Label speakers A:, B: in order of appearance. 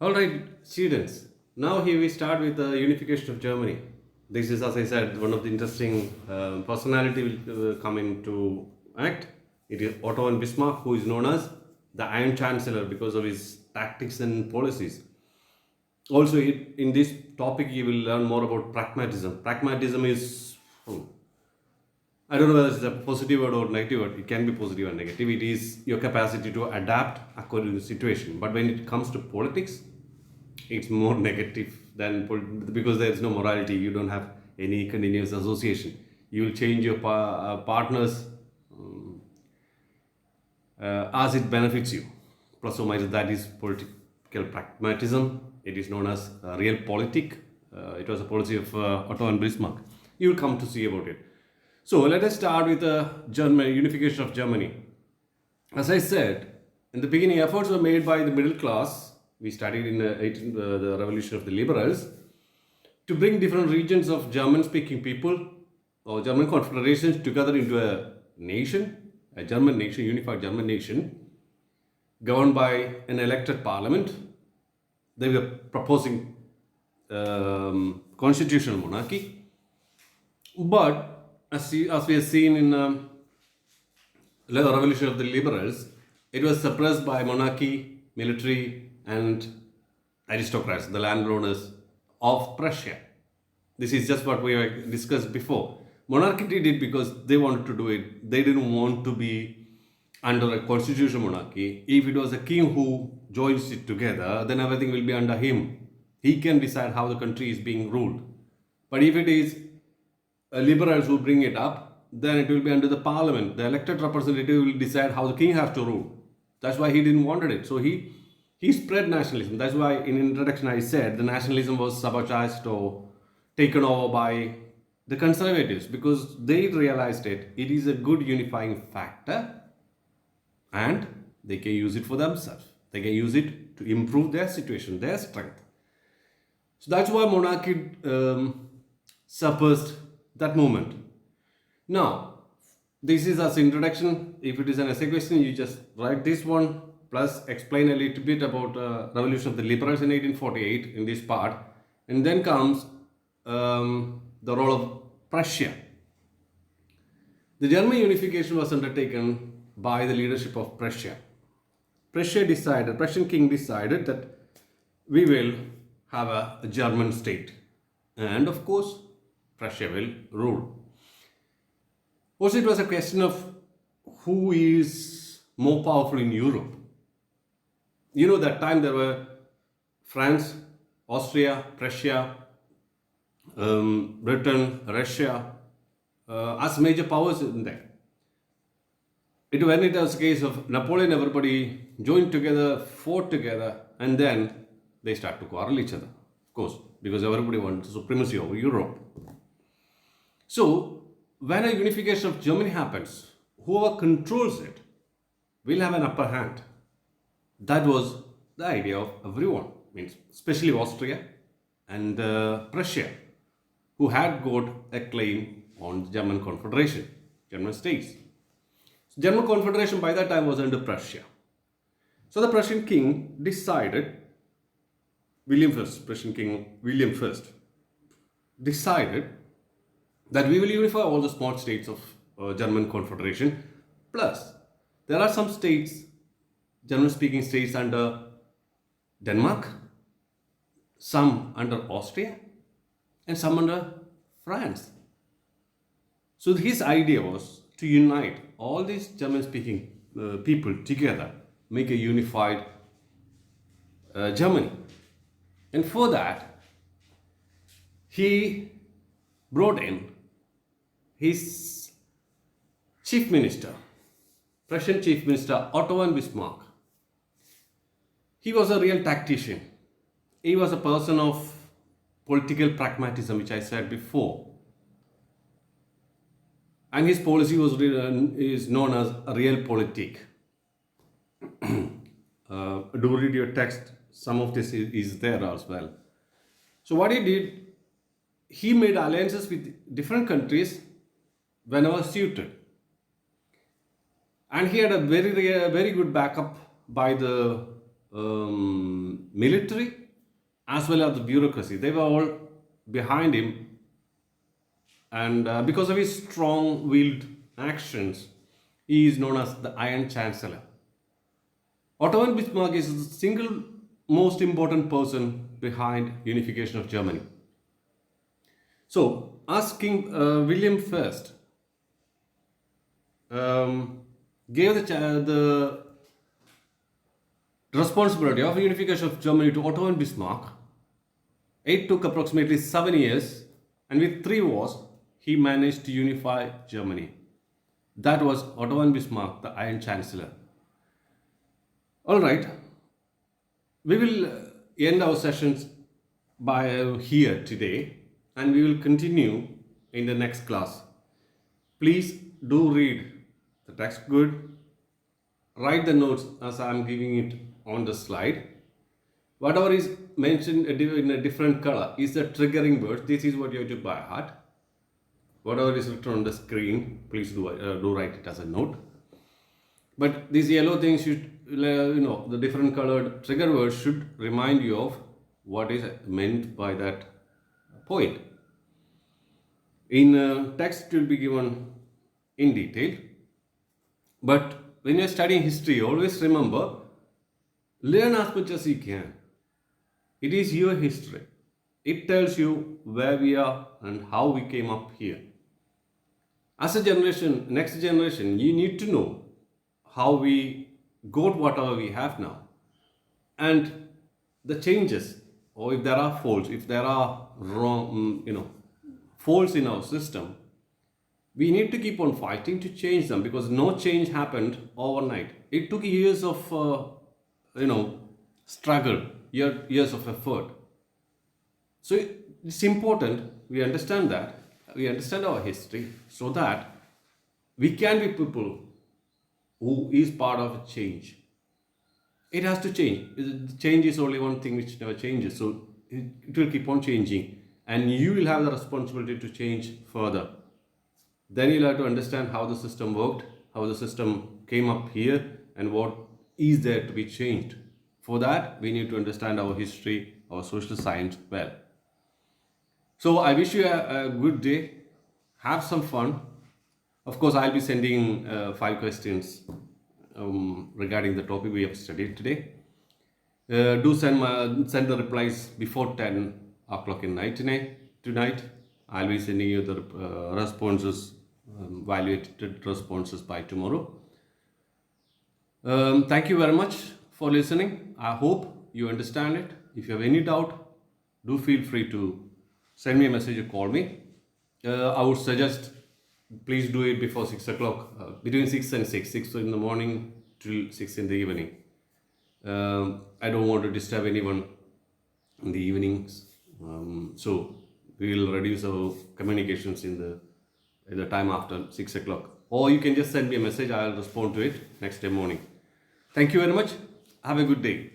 A: All right, students. Now here we start with the unification of Germany. This is, as I said, one of the interesting personality will come into act. It is Otto von Bismarck, who is known as the Iron Chancellor because of his tactics and policies. Also, in this topic, you will learn more about pragmatism. Pragmatism is I don't know whether it's a positive word or negative word. It can be positive and negative. It is your capacity to adapt according to the situation. But when it comes to politics, it's more negative than because there is no morality. You don't have any continuous association. You will change your partners as it benefits you. Plus or minus, that is political pragmatism. It is known as realpolitik. It was a policy of Otto von Bismarck. You will come to see about it. So let us start with the unification of Germany. As I said, in the beginning, efforts were made by the middle class. We studied in the revolution of the liberals to bring different regions of German-speaking people or German confederations together into a nation, a German nation, unified German nation, governed by an elected parliament. They were proposing constitutional monarchy, but as we have seen in the revolution of the liberals, it was suppressed by monarchy, military, and aristocrats, the landowners of Prussia. This is just what we have discussed before. Monarchy did it because they wanted to do it. They didn't want to be under a constitutional monarchy. If it was a king who joins it together, then everything will be under him. He can decide how the country is being ruled. But if it is liberals who bring it up, then it will be under the parliament. The elected representative will decide how the king has to rule. That's why he didn't want it. So he spread nationalism. That's why in introduction I said the nationalism was sabotaged or taken over by the conservatives because they realized it is a good unifying factor and they can use it for themselves. They can use it to improve their situation, their strength. So that's why monarchy suppressed that movement. Now, this is as introduction. If it is an essay question, you just write this one plus explain a little bit about revolution of the liberals in 1848 in this part, and then comes the role of Prussia. The German unification was undertaken by the leadership of Prussia. Prussian king decided that we will have a German state, and of course, Prussia will rule. Also, it was a question of who is more powerful in Europe. You know, that time there were France, Austria, Prussia, Britain, Russia, as major powers in there. When it was a case of Napoleon, everybody joined together, fought together, and then they start to quarrel each other, of course, because everybody wanted supremacy over Europe. So, when a unification of Germany happens, whoever controls it will have an upper hand. That was the idea of everyone, means especially Austria and Prussia, who had got a claim on the German Confederation, German states. So German Confederation by that time was under Prussia. So the Prussian king decided, Prussian king William I decided that we will unify all the small states of German Confederation. Plus, there are some states, German-speaking states under Denmark, some under Austria, and some under France. So his idea was to unite all these German-speaking people together, make a unified Germany. And for that, he brought in his chief minister, Prussian chief minister Otto von Bismarck. He was a real tactician. He was a person of political pragmatism, which I said before. And his policy is known as realpolitik. Do read your text. Some of this is there as well. So what he did, he made alliances with different countries whenever suited. And he had a very good backup by the military as well as the bureaucracy. They were all behind him, and because of his strong willed actions, he is known as the Iron Chancellor. Otto von Bismarck is the single most important person behind unification of Germany. So, as King William I gave the responsibility of unification of Germany to Otto von Bismarck, it took approximately 7 years, and with 3 wars, he managed to unify Germany. That was Otto von Bismarck, the Iron Chancellor. All right, we will end our sessions by here today, and we will continue in the next class. Please do read the text good, write the notes as I am giving it on the slide. Whatever is mentioned in a different color is the triggering words. This is what you have to by heart. Whatever is written on the screen, please do write it as a note. But these yellow things should, the different colored trigger words should remind you of what is meant by that point. In text, it will be given in detail. But when you are studying history, always remember, learn as much as you can. It is your history. It tells you where we are and how we came up here. As a generation, next generation, you need to know how we got whatever we have now. And the changes, or if there are faults, if there are wrong, faults in our system, we need to keep on fighting to change them, because no change happened overnight. It took years of, struggle, years of effort. So it's important we understand that, we understand our history, so that we can be people who is part of a change. It has to change. Change is only one thing which never changes. So it will keep on changing, and you will have the responsibility to change further. Then you'll have to understand how the system worked, how the system came up here, and what is there to be changed. For that, we need to understand our history, our social science well. So I wish you a good day. Have some fun. Of course, I'll be sending 5 questions regarding the topic we have studied today. Do send the replies before 10 o'clock in night tonight. I'll be sending you the responses, evaluated responses by tomorrow. Thank you very much for listening. I hope you understand it. If you have any doubt, do feel free to send me a message or call me. I would suggest please do it before 6 o'clock, between 6 and 6 in the morning till 6 in the evening. I don't want to disturb anyone in the evenings. So we will reduce our communications in the time after 6 o'clock. Or you can just send me a message, I'll respond to it next day morning. Thank you very much. Have a good day.